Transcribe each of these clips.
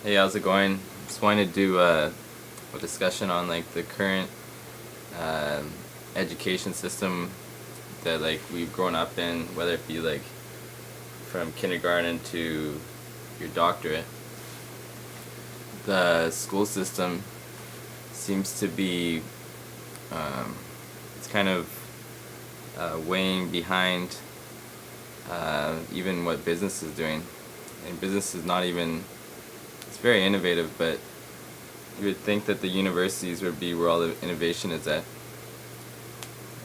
Hey, how's it going? Just wanted to do a discussion on like the current um education system that like we've grown up in, whether it be like from kindergarten to your doctorate. The school system seems to be um, it's kind of weighing behind even what business is doing, and business is not even it's very innovative, but you would think that the universities would be where all the innovation is at.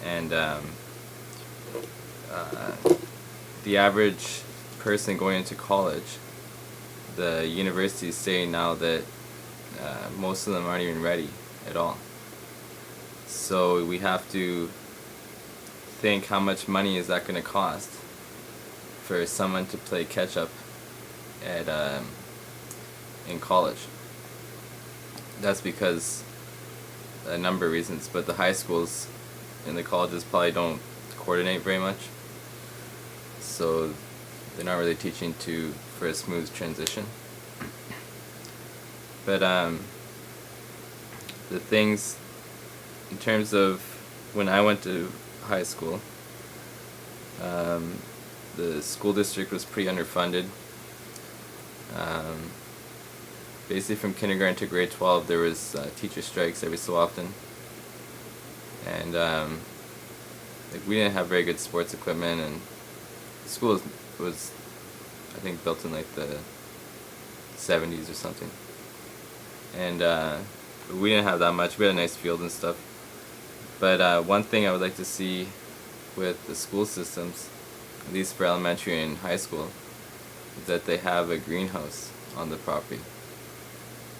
And uh, the average person going into college, the universities say now that most of them aren't even ready at all. So we have to think how much money is that going to cost for someone to play catch up at in college. That's because a number of reasons, but the high schools and the colleges probably don't coordinate very much, so they're not really teaching for a smooth transition. But the things in terms of when I went to high school, um, the school district was pretty underfunded. Um, Basically, from kindergarten to grade 12, there was teacher strikes every so often, and like we didn't have very good sports equipment, and the school was I think built in like the 70s or something, and we didn't have that much. We had a nice field and stuff, but one thing I would like to see with the school systems, at least for elementary and high school, is that they have a greenhouse on the property,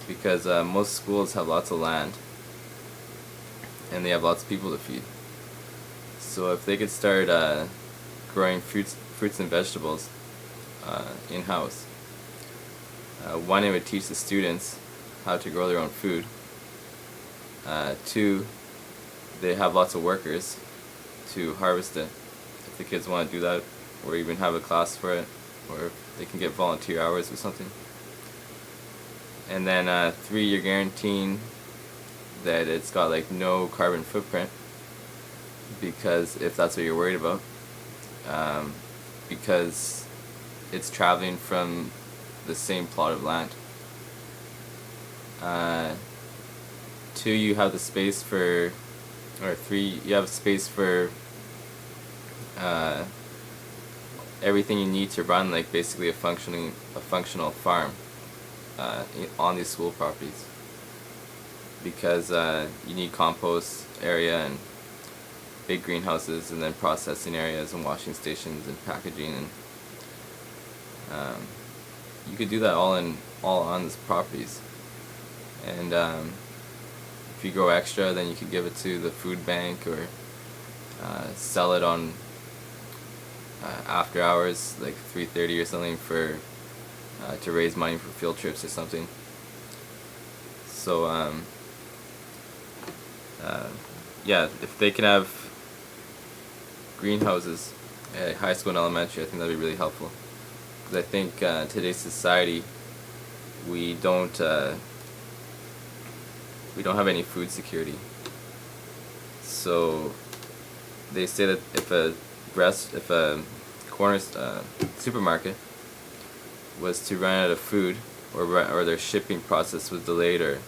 because most schools have lots of land and they have lots of people to feed. So if they could start growing fruits and vegetables in house, one, it would teach the students how to grow their own food. Two, they have lots of workers to harvest it if the kids want to do that, or even have a class for it, or if they can get volunteer hours or something. And then three, you're guaranteeing that it's got like no carbon footprint, because if that's what you're worried about, um, because it's traveling from the same plot of land. Uh, Two, you have the space for, or three, you have space for uh, everything you need to run like basically a functional farm on these school properties, because you need compost area and big greenhouses, and then processing areas and washing stations and packaging, and um, you could do that all on these properties. And if you grow extra, then you could give it to the food bank, or sell it on after hours, like 3:30 or something, for to raise money for field trips or something. So yeah, if they can have greenhouses at high school and elementary, I think that'd be really helpful. Because I think today's society, we don't uh, we don't have any food security. So they say that if a corner supermarket was to run out of food, or their shipping process was delayed, or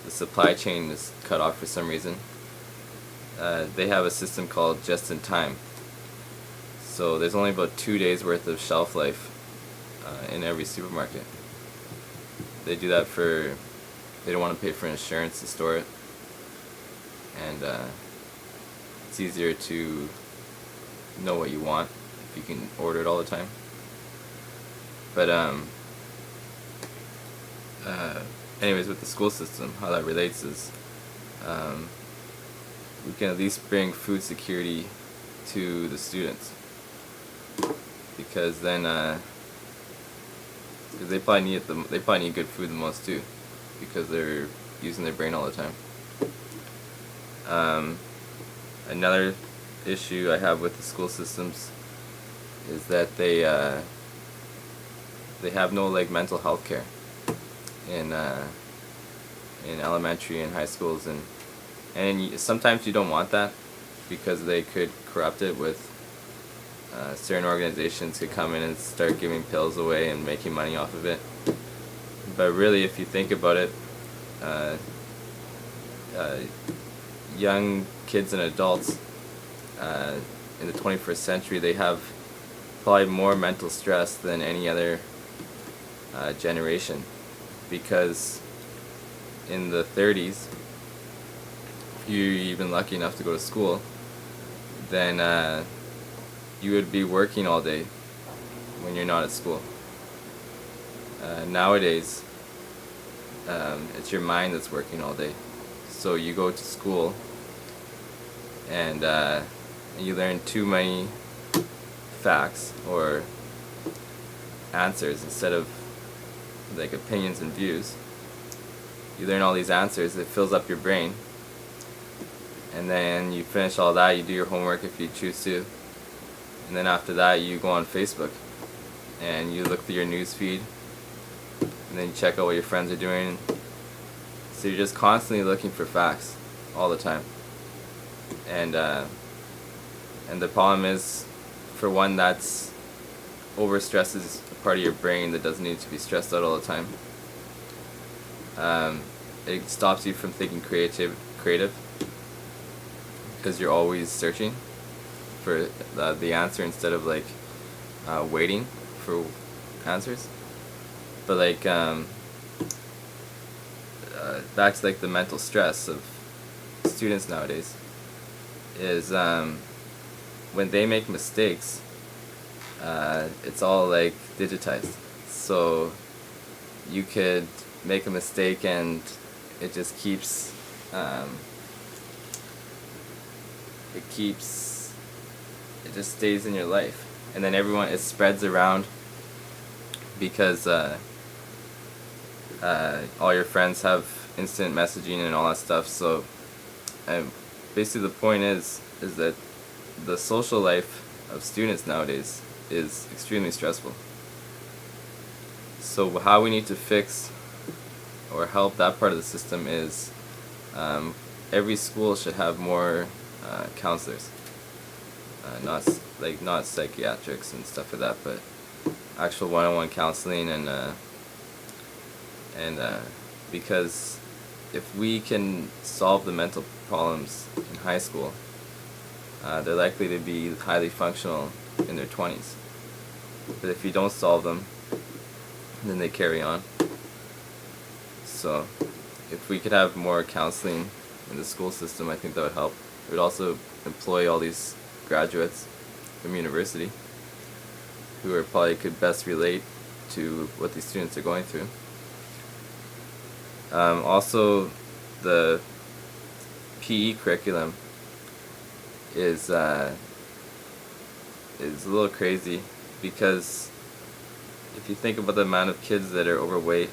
the supply chain is cut off for some reason, they have a system called just in time. So there's only about 2 days worth of shelf life in every supermarket. They do that they don't want to pay for insurance to store it, and it's easier to know what you want if you can order it all the time. But anyways, with the school system, how that relates is um, we can at least bring food security to the students, because then cause they probably need good food the most too, because they're using their brain all the time. Um, Another issue I have with the school systems is that they have no like mental health care. in elementary and high schools, and sometimes you don't want that because they could corrupt it with certain organizations could come in and start giving pills away and making money off of it. But really, if you think about it, uh, uh, young kids and adults in the 21st century, they have probably more mental stress than any other generation, because in the 30s, if you're even lucky enough to go to school, then you would be working all day when you're not at school. Nowadays, it's your mind that's working all day. So you go to school and you learn too many facts or answers instead of like opinions and views. You learn all these answers, it fills up your brain, and then you finish all that, you do your homework if you choose to, and then after that you go on Facebook and you look through your news feed, and then you check out what your friends are doing. So you're just constantly looking for facts all the time, and the problem is, for one, that's overstresses a part of your brain that doesn't need to be stressed out all the time. It stops you from thinking creative because you're always searching for the answer instead of like waiting for answers. But like back to like the mental stress of students nowadays is when they make mistakes, it's all like digitized. So you could make a mistake and it just keeps it just stays in your life, and then it spreads around because all your friends have instant messaging and all that stuff. So basically the point is that the social life of students nowadays is extremely stressful. So how we need to fix or help that part of the system is every school should have more counselors, not psychiatrics and stuff like that, but actual one-on-one counseling, and because if we can solve the mental problems in high school, they're likely to be highly functional in their 20s. But if you don't solve them, then they carry on. So if we could have more counseling in the school system, I think that would help. It would also employ all these graduates from university who are probably could best relate to what these students are going through. Also, the PE curriculum is a little crazy, because if you think about the amount of kids that are overweight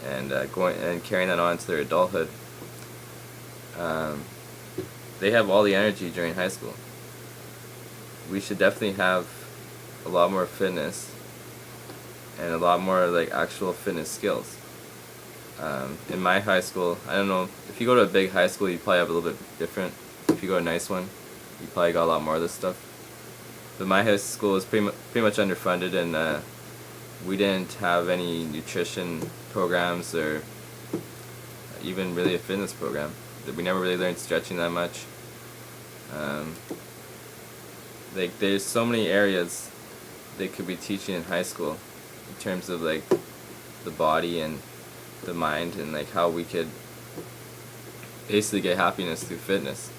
and going and carrying that on to their adulthood, they have all the energy during high school. We should definitely have a lot more fitness and a lot more like actual fitness skills. In my high school, I don't know, if you go to a big high school, you probably have a little bit different. If you go to a nice one, you probably got a lot more of this stuff. But my high school was pretty much underfunded, and we didn't have any nutrition programs or even really a fitness program. We never really learned stretching that much. Like there's so many areas they could be teaching in high school in terms of like the body and the mind, and like how we could basically get happiness through fitness.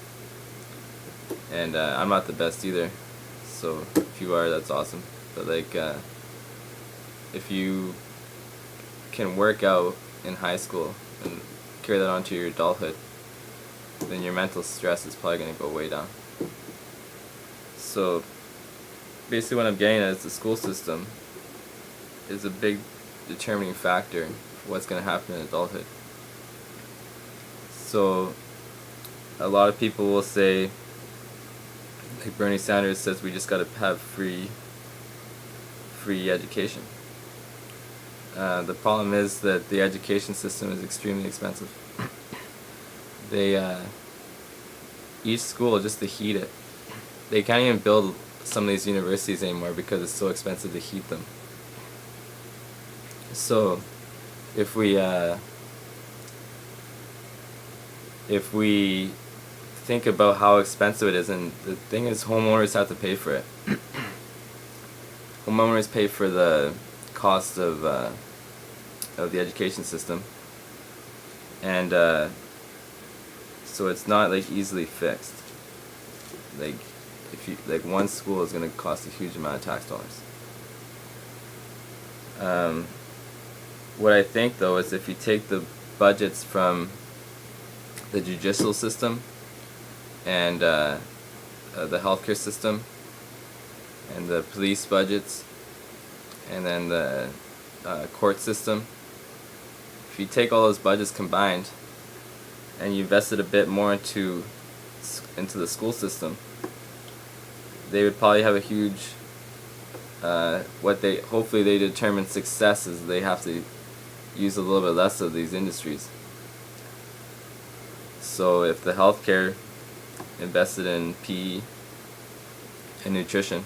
And I'm not the best either, so if you are, that's awesome. But like if you can work out in high school and carry that on to your adulthood, then your mental stress is probably going to go way down. So basically what I'm getting at is the school system is a big determining factor for what's going to happen in adulthood. So a lot of people will say, like Bernie Sanders says, we just got to have free education. The problem is that the education system is extremely expensive. They each school, just to heat it, they can't even build some of these universities anymore because it's so expensive to heat them. So if we think about how expensive it is, and the thing is, homeowners have to pay for it. Homeowners pay for the cost of the education system, and so it's not like easily fixed. Like if you one school is going to cost a huge amount of tax dollars. What I think though is if you take the budgets from the judicial system and the healthcare system and the police budgets and then the court system, if you take all those budgets combined and you invested a bit more into the school system, they would probably have a huge hopefully they determine success is they have to use a little bit less of these industries. So if the healthcare invested in PE and nutrition,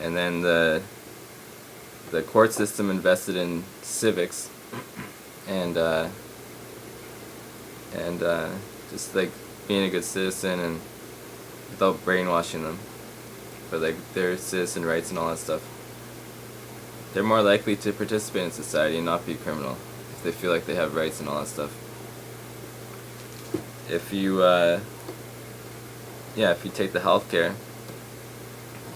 and then the court system invested in civics and just like being a good citizen and without brainwashing them, but like their citizen rights and all that stuff, they're more likely to participate in society and not be a criminal if they feel like they have rights and all that stuff. If you if you take the healthcare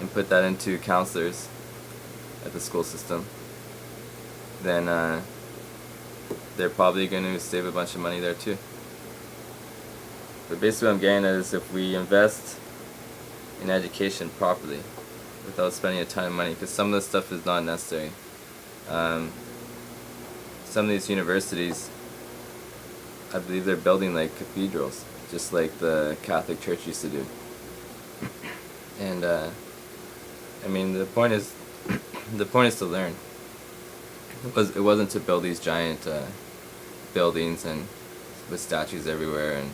and put that into counselors at the school system, then they're probably going to save a bunch of money there too. But basically what I'm getting at is if we invest in education properly without spending a ton of money, because some of this stuff is not necessary. Some of these universities, I believe they're building like cathedrals, just like the Catholic Church used to do. And I mean, the point is to learn. It wasn't to build these giant buildings and with statues everywhere and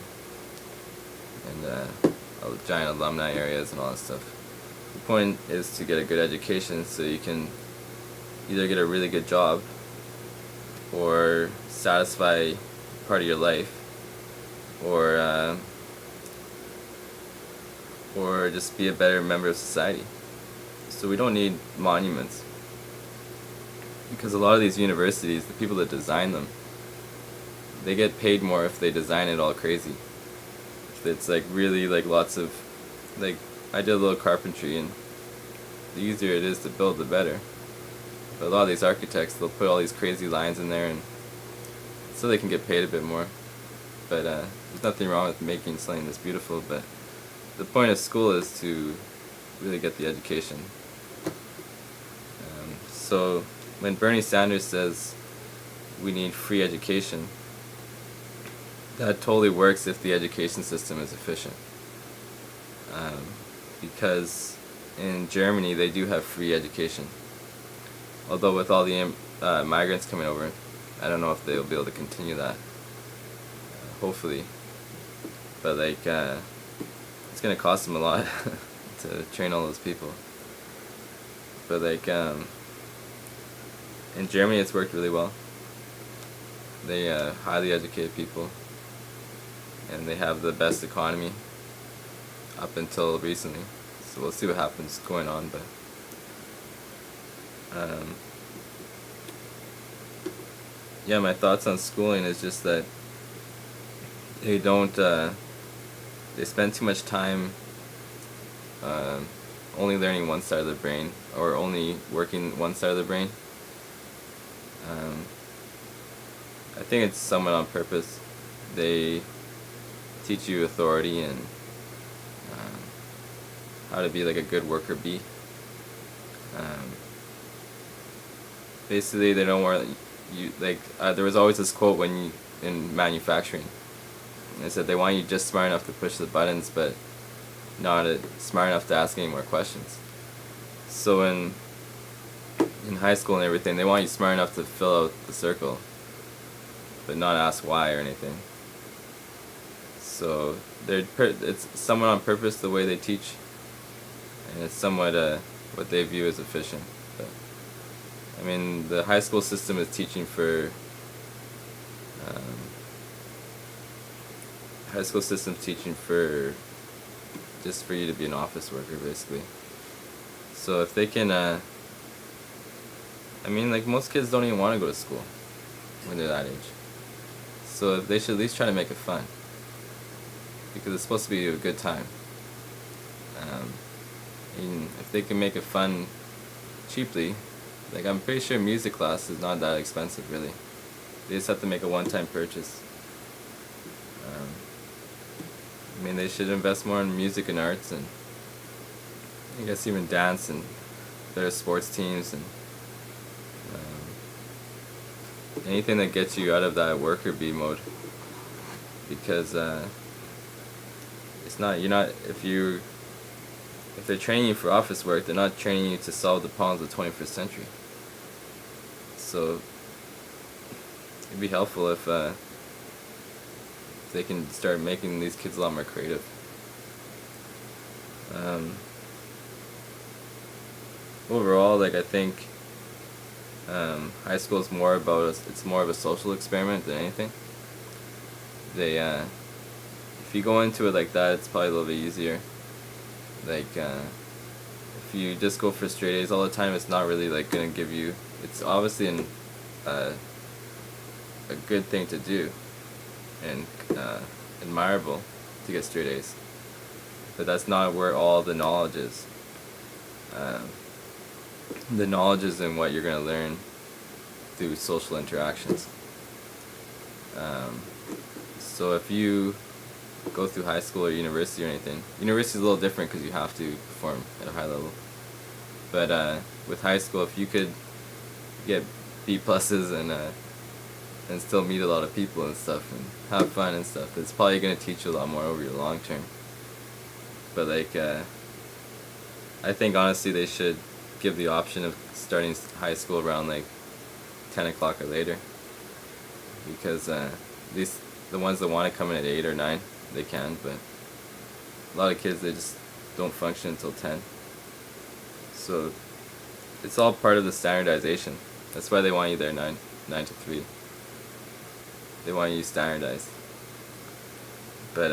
giant alumni areas and all that stuff. The point is to get a good education so you can either get a really good job or satisfy part of your life, or just be a better member of society. So we don't need monuments, because a lot of these universities, the people that design them, they get paid more if they design it all crazy. If it's like really like lots of, like I did a little carpentry, and the easier it is to build, the better. But a lot of these architects, they'll put all these crazy lines in there, and so they can get paid a bit more. But there's nothing wrong with making something that's beautiful, but the point of school is to really get the education. So when Bernie Sanders says we need free education, that totally works if the education system is efficient. Because in Germany they do have free education. Although with all the migrants coming over, I don't know if they'll be able to continue that. Hopefully. But like, it's going to cost them a lot to train all those people. But like, in Germany it's worked really well. They highly educated people, and they have the best economy up until recently. So we'll see what happens going on, but yeah, my thoughts on schooling is just that they don't they spend too much time only learning one side of the brain, or only working one side of the brain. I think it's somewhat on purpose. They teach you authority and how to be like a good worker bee. Basically, they don't want you like. There was always this quote in manufacturing. They said they want you just smart enough to push the buttons, but not smart enough to ask any more questions. So when in high school and everything, they want you smart enough to fill out the circle, but not ask why or anything. So it's somewhat on purpose the way they teach, and it's somewhat what they view as efficient. But, I mean, the high school system is teaching for high school system's teaching for just for you to be an office worker, basically. So if they can, I mean, like, most kids don't even want to go to school when they're that age. So they should at least try to make it fun, because it's supposed to be a good time. And if they can make it fun cheaply, like, I'm pretty sure music class is not that expensive, really. They just have to make a one-time purchase. I mean, they should invest more in music and arts, and I guess even dance, and better sports teams, and anything that gets you out of that worker bee mode. Because it's not, if they're training you for office work, they're not training you to solve the problems of the 21st century. So it'd be helpful if they can start making these kids a lot more creative. Overall, like, I think high school is more about it's more of a social experiment than anything. They if you go into it like that, it's probably a little bit easier. Like, if you just go for straight A's all the time, it's not really, like, gonna give you. It's obviously a good thing to do, and admirable to get straight A's, but that's not where all the knowledge is. The knowledge is in what you're gonna learn through social interactions. So if you go through high school or university or anything, university is a little different because you have to perform at a high level. But with high school, if you could get B pluses and still meet a lot of people and stuff and have fun and stuff, it's probably gonna teach you a lot more over your long term. But, like, I think honestly they should give the option of starting high school around, like, 10 o'clock or later, because at least the ones that want to come in at 8 or 9, they can, but a lot of kids, they just don't function until 10. So it's all part of the standardization. That's why they want you there 9 to 3. They want you standardized. But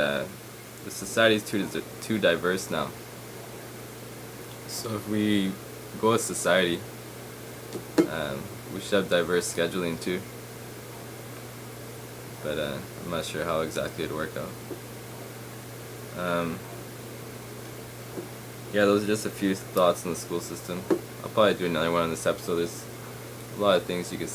the society is too diverse now. So if we go as society, we should have diverse scheduling too. But I'm not sure how exactly it'd work out. Yeah, those are just a few thoughts on the school system. I'll probably do another one on this episode. There's a lot of things you could say.